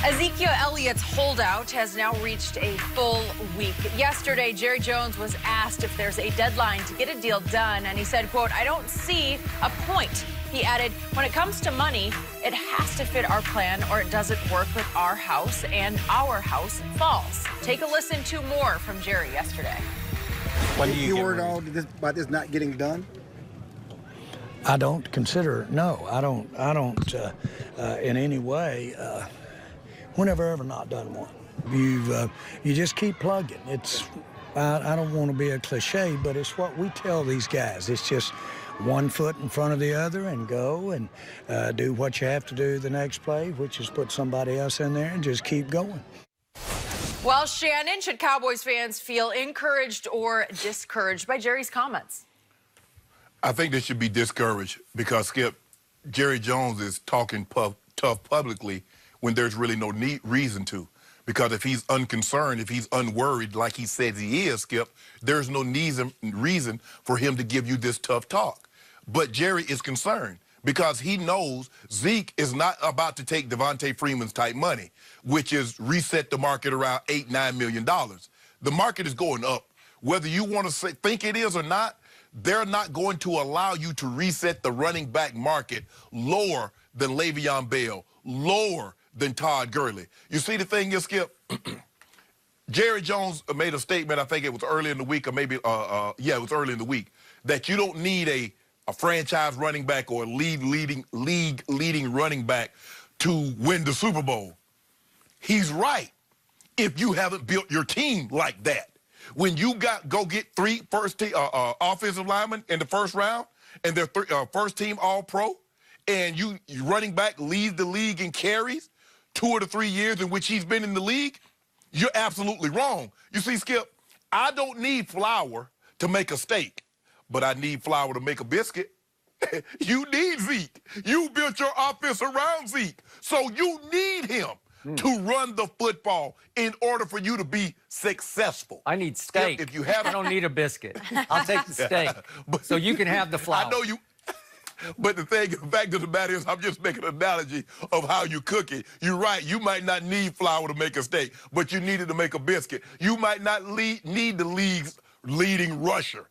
Ezekiel Elliott's holdout has now reached a full week. Yesterday, Jerry Jones was asked if there's a deadline to get a deal done, and he said, quote, "I don't see a point." He added, "When it comes to money, it has to fit our plan or it doesn't work with our house, and our house falls." Take a listen to more from Jerry yesterday. When you worried all about this not getting done? I don't consider, no, I don't in any way, we're never ever not done one. You just keep plugging. I don't want to be a cliche, but it's what we tell these guys. It's just one foot in front of the other and go and do what you have to do the next play, which is put somebody else in there and just keep going. Well, Shannon, should Cowboys fans feel encouraged or discouraged by Jerry's comments? I think they should be discouraged because, Skip, Jerry Jones is talking tough publicly when there's really no reason to. Because if he's unconcerned, if he's unworried like he says he is, Skip, there's no reason for him to give you this tough talk. But Jerry is concerned because he knows Zeke is not about to take Devontae Freeman's type money, which is reset the market around $8–9 million. The market is going up. Whether you want to think it is or not, they're not going to allow you to reset the running back market lower than Le'Veon Bell, lower than Todd Gurley. You see, the thing is, Skip, Jerry Jones made a statement, I think it was early in the week, or maybe, it was early in the week, that you don't need a franchise running back or a league-leading running back to win the Super Bowl. He's right if you haven't built your team like that. When you go get 3 first-team offensive linemen in the first round, and they're first-team All-Pro, and you running back leads the league in carries 2 of the 3 years in which he's been in the league, you're absolutely wrong. You see, Skip, I don't need flour to make a steak, but I need flour to make a biscuit. You need Zeke. You built your offense around Zeke, so you need him to run the football in order for you to be successful. I need steak. If you have, I don't need a biscuit. I'll take the steak. So you can have the flour. I know you. But the fact of the matter is, I'm just making an analogy of how you cook it. You're right. You might not need flour to make a steak, but you need it to make a biscuit. You might not need the league's leading rusher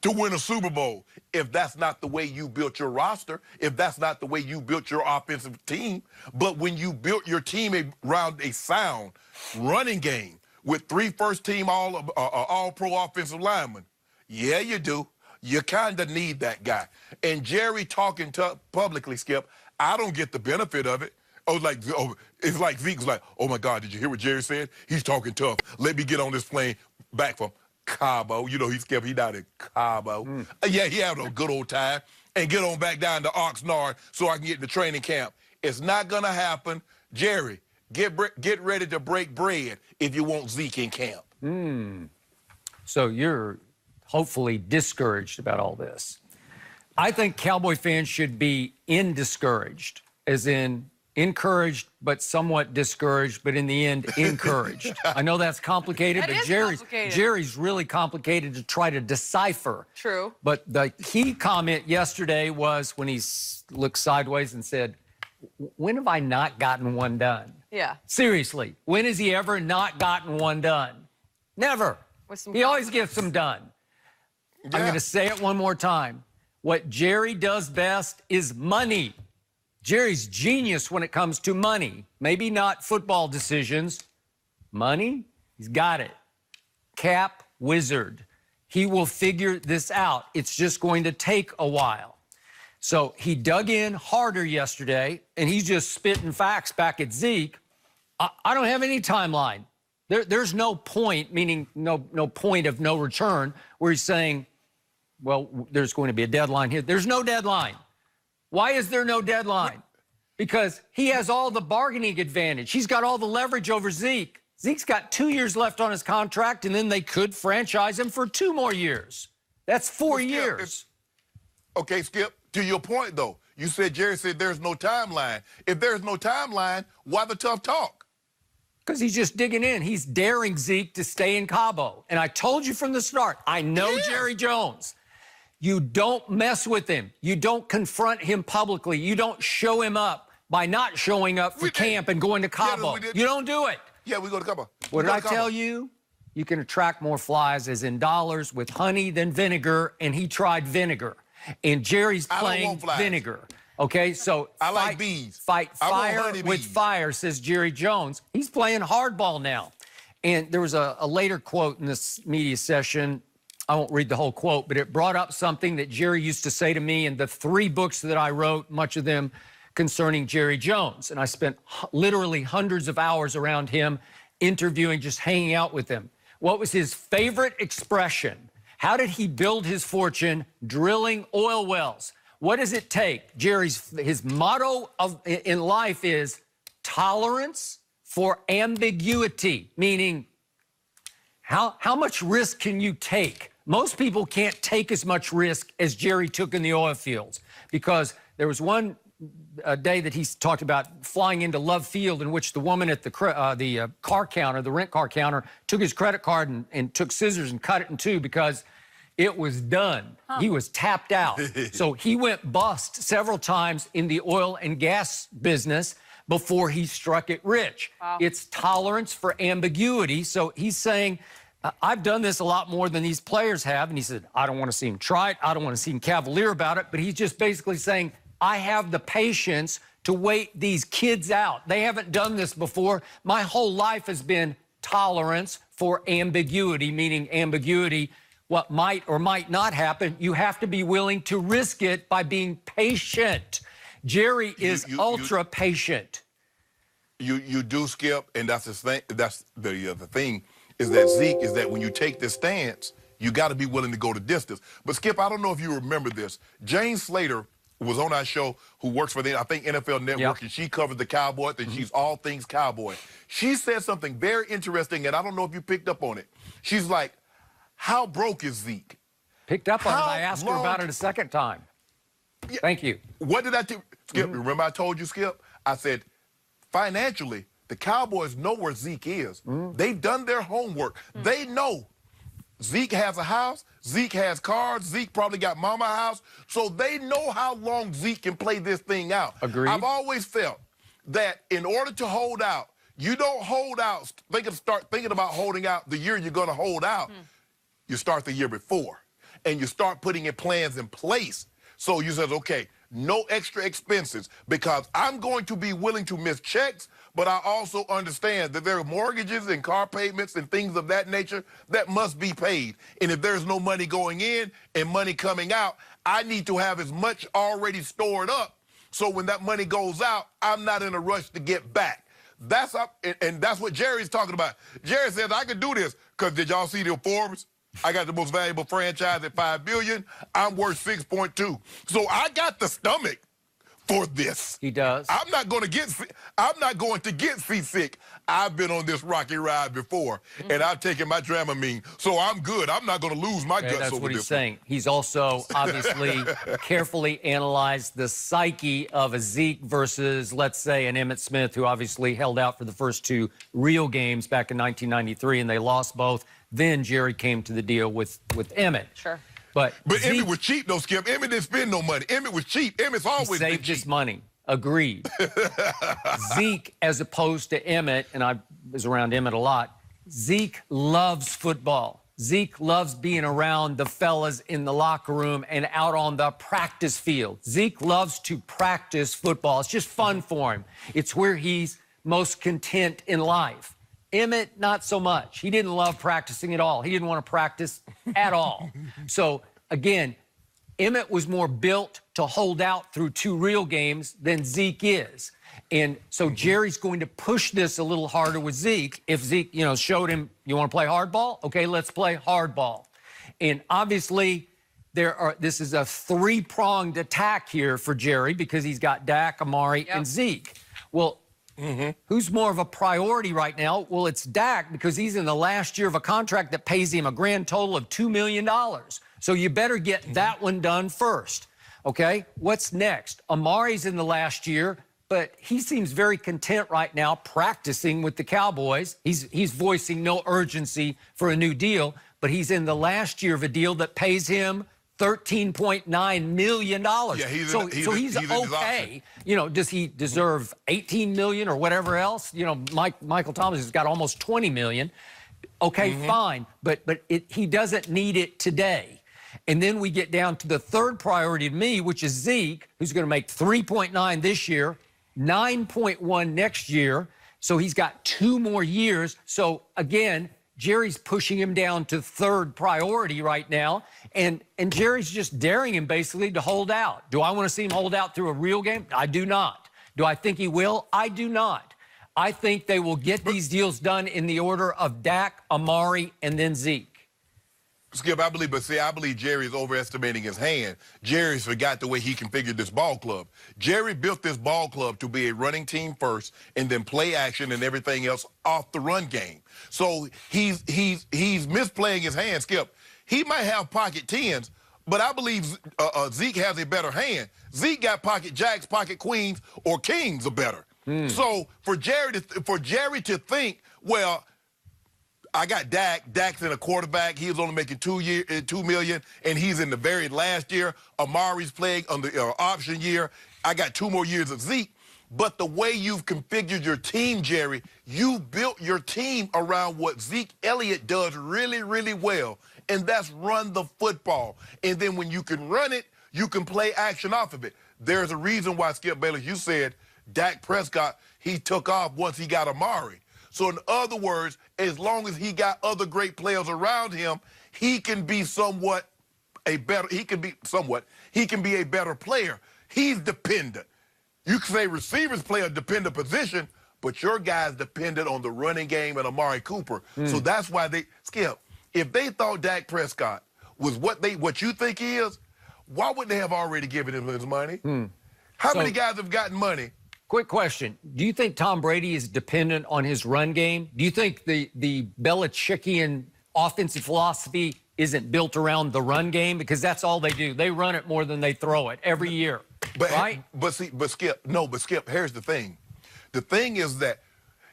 to win a Super Bowl if that's not the way you built your roster, if that's not the way you built your offensive team. But when you built your team around a sound running game with 3 first-team all-pro offensive linemen, yeah, you do. You kind of need that guy. And Jerry talking publicly, Skip, I don't get the benefit of it. It's like Zeke's like, oh, my God, did you hear what Jerry said? He's talking tough. Let me get on this plane back from Cabo. You know, he's down in Cabo. Yeah, he having a good old time. And get on back down to Oxnard so I can get in the training camp. It's not going to happen. Jerry, get ready to break bread if you want Zeke in camp. So you're hopefully discouraged about all this. I think Cowboy fans should be discouraged, as in encouraged but somewhat discouraged, but in the end, encouraged. I know that's complicated, but Jerry's really complicated to try to decipher. True. But the key comment yesterday was when he looked sideways and said, when have I not gotten one done? Yeah. Seriously, when has he ever not gotten one done? Never. He always gets them done. Yeah. I'm going to say it one more time. What Jerry does best is money. Jerry's genius when it comes to money. Maybe not football decisions. Money, he's got it. Cap wizard. He will figure this out. It's just going to take a while. So he dug in harder yesterday, and he's just spitting facts back at Zeke. I don't have any timeline. There's no point, meaning no point of no return, where he's saying, well, there's going to be a deadline here. There's no deadline. Why is there no deadline? Because he has all the bargaining advantage. He's got all the leverage over Zeke. Zeke's got 2 years left on his contract, and then they could franchise him for 2 more years. That's 4 years. Okay, Skip, to your point, though, you said Jerry said there's no timeline. If there's no timeline, why the tough talk? Because he's just digging in. He's daring Zeke to stay in Cabo. And I told you from the start, I know Jerry Jones. You don't mess with him. You don't confront him publicly. You don't show him up. by not showing up for camp and going to Cabo. You don't do it. Yeah, we go to Cabo. What did I tell you? You can attract more flies, as in dollars, with honey than vinegar, and he tried vinegar. And Jerry's playing vinegar. Okay, so I like bees. Fight fire with fire, says Jerry Jones. He's playing hardball now. And there was a later quote in this media session. I won't read the whole quote, but it brought up something that Jerry used to say to me in the 3 books that I wrote, much of them concerning Jerry Jones. And I spent literally hundreds of hours around him, interviewing, just hanging out with him. What was his favorite expression? How did he build his fortune? Drilling oil wells. What does it take? His motto in life is tolerance for ambiguity, meaning how much risk can you take? Most people can't take as much risk as Jerry took in the oil fields, because there was one day that he talked about flying into Love Field, in which the woman at the car counter, the rent car counter, took his credit card and took scissors and cut it in 2 because it was done. He was tapped out. So he went bust several times in the oil and gas business before he struck it rich. Wow. It's tolerance for ambiguity. So he's saying, I've done this a lot more than these players have. And he said, I don't want to see him try it. I don't want to see him cavalier about it. But he's just basically saying, I have the patience to wait these kids out. They haven't done this before. My whole life has been tolerance for ambiguity, meaning ambiguity, what might or might not happen. You have to be willing to risk it by being patient. Jerry is ultra patient. You do, Skip, and that's the thing. That's the thing is that Zeke is that when you take this stance, you got to be willing to go the distance. But Skip, I don't know if you remember this. Jane Slater was on our show, who works for the, I think, NFL Network, and she covered the Cowboys, and she's all things Cowboy. She said something very interesting, and I don't know if you picked up on it. She's like, how broke is Zeke? Picked up on it. I asked her about it a second time. Yeah. Thank you. What did I do? Skip, remember I told you, Skip? I said, financially, the Cowboys know where Zeke is. They've done their homework. They know Zeke has a house. Zeke has cars. Zeke probably got mama a house. So they know how long Zeke can play this thing out. Agreed. I've always felt that in order to hold out, you don't hold out, start thinking about holding out the year you're going to hold out. You start the year before, and you start putting your plans in place. So you says, okay, no extra expenses, because I'm going to be willing to miss checks, but I also understand that there are mortgages and car payments and things of that nature that must be paid. And if there's no money going in and money coming out, I need to have as much already stored up, so when that money goes out, I'm not in a rush to get back. That's up, and that's what Jerry's talking about. Jerry says, I can do this, because did y'all see the Forbes? I got the most valuable franchise at $5 billion. I'm worth 6.2. So I got the stomach for this. He does. I'm not going to get seasick. I've been on this rocky ride before, and I've taken my Dramamine, so I'm good. I'm not going to lose my guts over this. That's what he's saying. He's also obviously carefully analyzed the psyche of a Zeke versus, let's say, an Emmitt Smith, who obviously held out for the first 2 real games back in 1993, and they lost both. Then Jerry came to the deal with Emmitt. Sure. But Emmitt was cheap, though, Skip. Emmitt didn't spend no money. Emmitt was cheap. Emmitt's always been cheap. Saved his money. Agreed. Zeke, as opposed to Emmitt, and I was around Emmitt a lot, Zeke loves football. Zeke loves being around the fellas in the locker room and out on the practice field. Zeke loves to practice football. It's just fun for him. It's where he's most content in life. Emmitt, not so much. He didn't love practicing at all. He didn't want to practice at all. So, again, Emmitt was more built to hold out through 2 real games than Zeke is. And so Jerry's going to push this a little harder with Zeke. If Zeke, showed him, you want to play hardball? Okay, let's play hardball. And obviously, this is a 3-pronged attack here for Jerry, because he's got Dak, Amari, and Zeke. Well, who's more of a priority right now? Well, it's Dak, because he's in the last year of a contract that pays him a grand total of $2 million. So you better get that one done first, okay? What's next? Amari's in the last year, but he seems very content right now practicing with the Cowboys. He's voicing no urgency for a new deal, but he's in the last year of a deal that pays him $13.9 million. Yeah, he's okay. You know, does he deserve $18 million or whatever else? You know, Michael Thomas has got almost $20 million. Okay, fine, but he doesn't need it today. And then we get down to the third priority to me, which is Zeke, who's going to make 3.9 this year, 9.1 next year. So he's got 2 more years. So again, Jerry's pushing him down to third priority right now, and Jerry's just daring him basically to hold out. Do I want to see him hold out through a real game? I do not. Do I think he will? I do not. I think they will get these deals done in the order of Dak, Amari, and then Zeke. Skip, I believe Jerry's overestimating his hand. Jerry's forgot the way he configured this ball club. Jerry built this ball club to be a running team first and then play action and everything else off the run game. So he's misplaying his hand, Skip. He might have pocket 10s, but I believe Zeke has a better hand. Zeke got pocket jacks, pocket queens, or kings are better. So for Jerry to think, well, I got Dak. Dak's in a quarterback. He was only making $2 million, and he's in the very last year. Amari's playing on the option year. I got 2 more years of Zeke. But the way you've configured your team, Jerry, you built your team around what Zeke Elliott does really, really well, and that's run the football. And then when you can run it, you can play action off of it. There's a reason why, Skip Bayless, you said Dak Prescott, he took off once he got Amari. So in other words, as long as he got other great players around him, he can be a better player. He's dependent. You can say receivers play a dependent position, but your guy's dependent on the running game and Amari Cooper. So that's why Skip, if they thought Dak Prescott was what you think he is, why would they have already given him his money? How many guys have gotten money? Quick question. Do you think Tom Brady is dependent on his run game? Do you think the Belichickian offensive philosophy isn't built around the run game? Because that's all they do. They run it more than they throw it every year, right? But Skip, here's the thing. The thing is that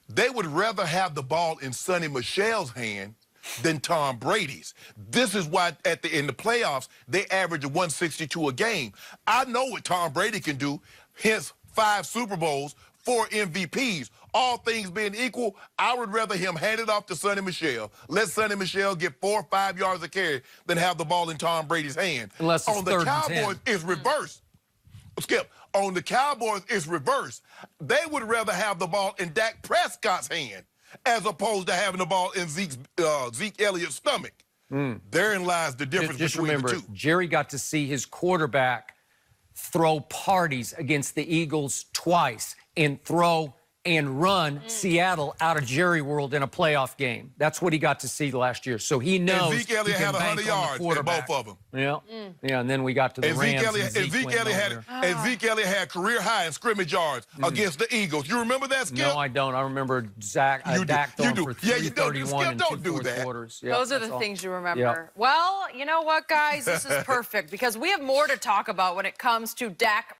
they would rather have the ball in Sonny Michel's hand than Tom Brady's. This is why in the playoffs, they average a 162 a game. I know what Tom Brady can do, hence 5 Super Bowls, 4 MVPs. All things being equal, I would rather him hand it off to Sonny Michel. Let Sonny Michel get 4 or 5 yards of carry than have the ball in Tom Brady's hand. Unless it's on the Cowboys, it's reversed. Skip, on the Cowboys, it's reversed. They would rather have the ball in Dak Prescott's hand as opposed to having the ball in Zeke Elliott's stomach. Therein lies the difference between the two. Just remember, Jerry got to see his quarterback throw parties against the Eagles twice and throw and run Seattle out of Jerry World in a playoff game. That's what he got to see last year. So he knows and Zeke Elliott had 100 yards in both of them. Yeah, yeah, and then we got to the Rams. Zeke Elliott had career high in scrimmage yards against the Eagles. You remember that, Skip? No, I don't. I remember Dak throwing for 331 in 2 fourth quarters. Yeah, those are the things you remember. Yeah. Well, you know what, guys? This is perfect because we have more to talk about when it comes to Dak